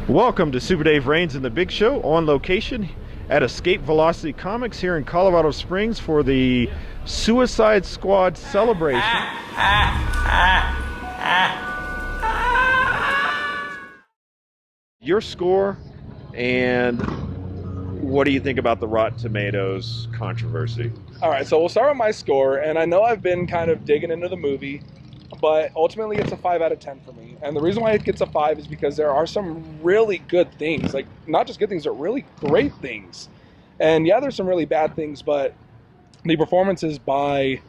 Welcome to Super Dave Rains and the Big Show on location at Escape Velocity Comics here in Colorado Springs for the Suicide Squad celebration. Your score, and what do you think about the Rotten Tomatoes controversy? All right, so we'll start with my score, and I know I've been kind of digging into the movie, but ultimately it's a 5 out of 10 for me. And the reason why it gets a 5 is because there are some really good things, like not just good things, but really great things. And yeah, there's some really bad things, but the performances by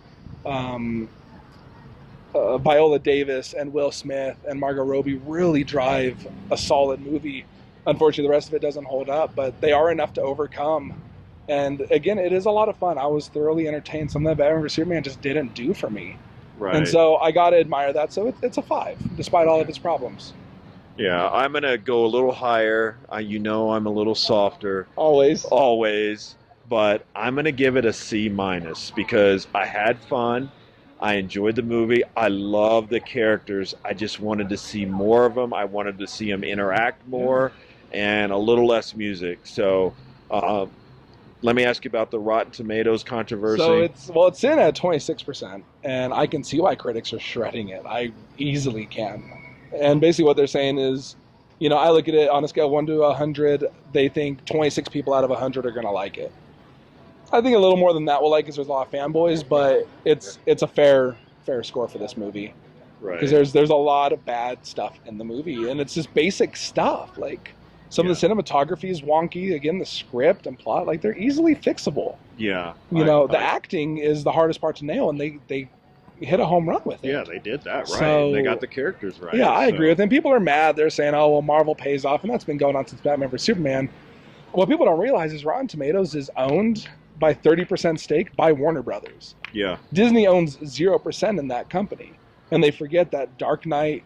Viola Davis and Will Smith and Margot Robbie really drive a solid movie. Unfortunately, the rest of it doesn't hold up, but they are enough to overcome. And again, it is a lot of fun. I was thoroughly entertained. Something that Batman vs Superman just didn't do for me. Right. And so I got to admire that. So it's a 5, despite all of its problems. Yeah, I'm going to go a little higher. You know I'm a little softer. Always. But I'm going to give it a C- because I had fun. I enjoyed the movie. I love the characters. I just wanted to see more of them. I wanted to see them interact more and a little less music. So let me ask you about the Rotten Tomatoes controversy. So it's in at 26%, and I can see why critics are shredding it. I easily can. And basically what they're saying is, you know, I look at it on a scale of 1 to 100. They think 26 people out of 100 are going to like it. I think a little more than that will like it because there's a lot of fanboys, but it's a fair score for this movie. Right. Because there's a lot of bad stuff in the movie, and it's just basic stuff. Like some of the cinematography is wonky. Again, the script and plot, like they're easily fixable. Yeah. The acting is the hardest part to nail, and they hit a home run with it. Yeah, they did that right. So, they got the characters right. Yeah, I agree with them. People are mad. They're saying, oh, well, Marvel pays off, and that's been going on since Batman vs Superman. What people don't realize is Rotten Tomatoes is owned by 30% stake by Warner Brothers. Yeah. Disney owns 0% in that company. And they forget that Dark Knight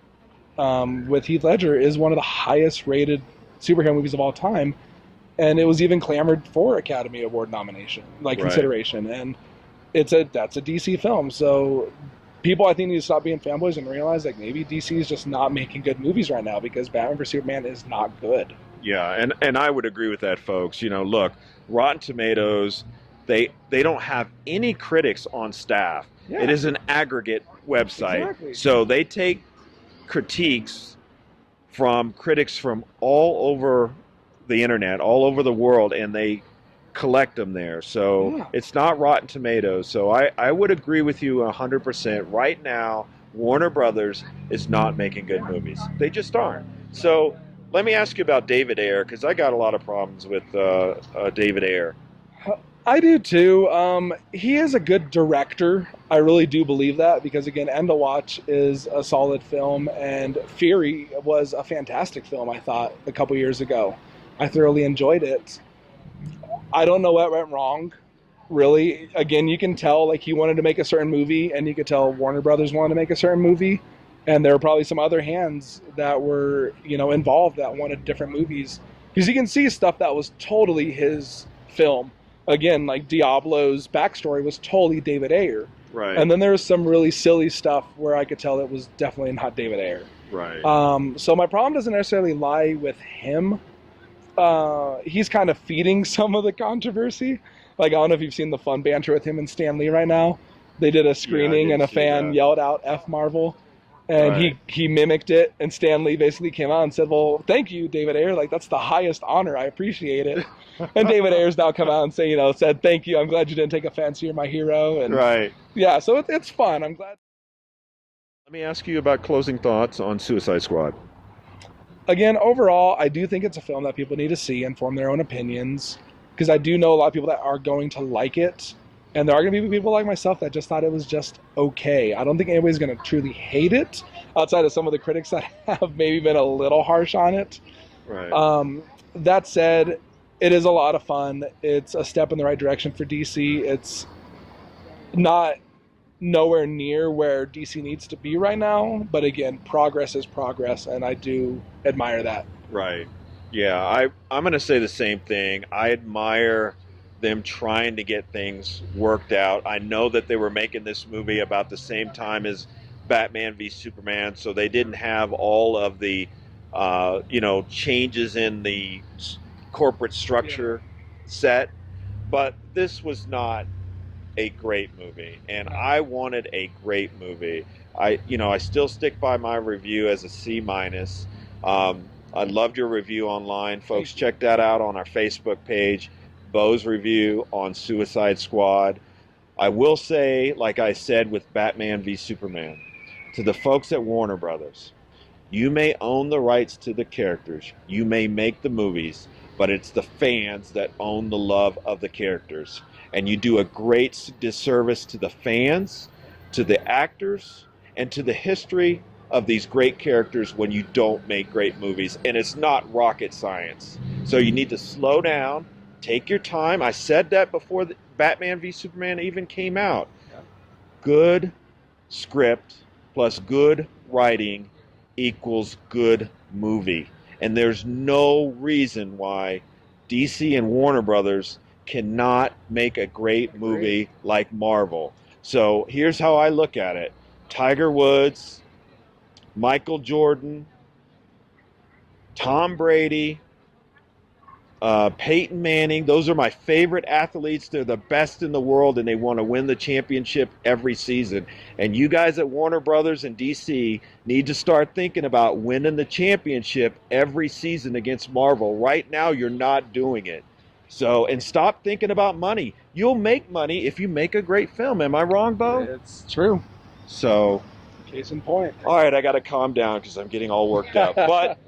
with Heath Ledger is one of the highest rated superhero movies of all time. And it was even clamored for Academy Award nomination, consideration. And that's a DC film. So people, I think, need to stop being fanboys and realize like maybe DC is just not making good movies right now because Batman vs Superman is not good. Yeah, and I would agree with that, folks. You know, look, Rotten Tomatoes, they don't have any critics on staff. Yeah. It is an aggregate website. Exactly. So they take critiques from critics from all over the internet, all over the world, and they collect them there. So It's not Rotten Tomatoes. So I would agree with you 100%. Right now, Warner Brothers is not making good movies. They just aren't. So let me ask you about David Ayer, because I got a lot of problems with David Ayer. I do too. He is a good director. I really do believe that because, again, End of Watch is a solid film, and Fury was a fantastic film, I thought, a couple years ago. I thoroughly enjoyed it. I don't know what went wrong, really. Again, you can tell like he wanted to make a certain movie, and you could tell Warner Brothers wanted to make a certain movie. And there were probably some other hands that were, involved that wanted different movies. Because you can see stuff that was totally his film. Again, like Diablo's backstory was totally David Ayer. Right. And then there was some really silly stuff where I could tell it was definitely not David Ayer. Right. So my problem doesn't necessarily lie with him. He's kind of feeding some of the controversy. Like, I don't know if you've seen the fun banter with him and Stan Lee right now. They did a screening and a fan yelled out F Marvel. And he mimicked it, and Stan Lee basically came out and said, well, thank you, David Ayer. Like, that's the highest honor. I appreciate it. And David Ayer's now come out and said, thank you. I'm glad you didn't take offense. You're my hero. And right. Yeah, so it's fun. I'm glad. Let me ask you about closing thoughts on Suicide Squad. Again, overall, I do think it's a film that people need to see and form their own opinions. Because I do know a lot of people that are going to like it. And there are going to be people like myself that just thought it was just okay. I don't think anybody's going to truly hate it, outside of some of the critics that have maybe been a little harsh on it. Right. That said, it is a lot of fun. It's a step in the right direction for DC. It's not nowhere near where DC needs to be right now. But again, progress is progress, and I do admire that. Right. Yeah, I'm going to say the same thing. I admire them trying to get things worked out. I know that they were making this movie about the same time as Batman v Superman, so they didn't have all of the changes in the corporate structure set. But this was not a great movie, and I wanted a great movie. I still stick by my review as a C minus. I loved your review online, folks. Check that out on our Facebook page. Bo's review on Suicide Squad. I will say, like I said with Batman v Superman, to the folks at Warner Brothers, you may own the rights to the characters, you may make the movies, but it's the fans that own the love of the characters. And you do a great disservice to the fans, to the actors, and to the history of these great characters when you don't make great movies. And it's not rocket science. So you need to slow down, take your time. I said that before the Batman v Superman even came out. Good script plus good writing equals good movie. And there's no reason why DC and Warner Brothers cannot make a great movie like Marvel. So here's how I look at it. Tiger Woods, Michael Jordan, Tom Brady, Peyton Manning, those are my favorite athletes. They're the best in the world, and they want to win the championship every season. And you guys at Warner Brothers and DC need to start thinking about winning the championship every season against Marvel. Right now, you're not doing it. So, and stop thinking about money. You'll make money if you make a great film. Am I wrong, Bo? It's true. So, case in point. All right, I got to calm down because I'm getting all worked up. But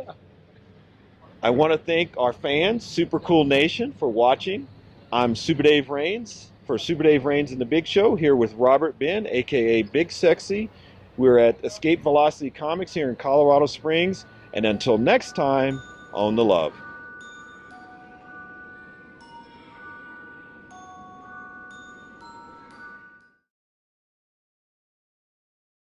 I want to thank our fans, Super Cool Nation, for watching. I'm Super Dave Rains for Super Dave Rains and the Big Show, here with Robert Ben, a.k.a. Big Sexy. We're at Escape Velocity Comics here in Colorado Springs. And until next time, own the love.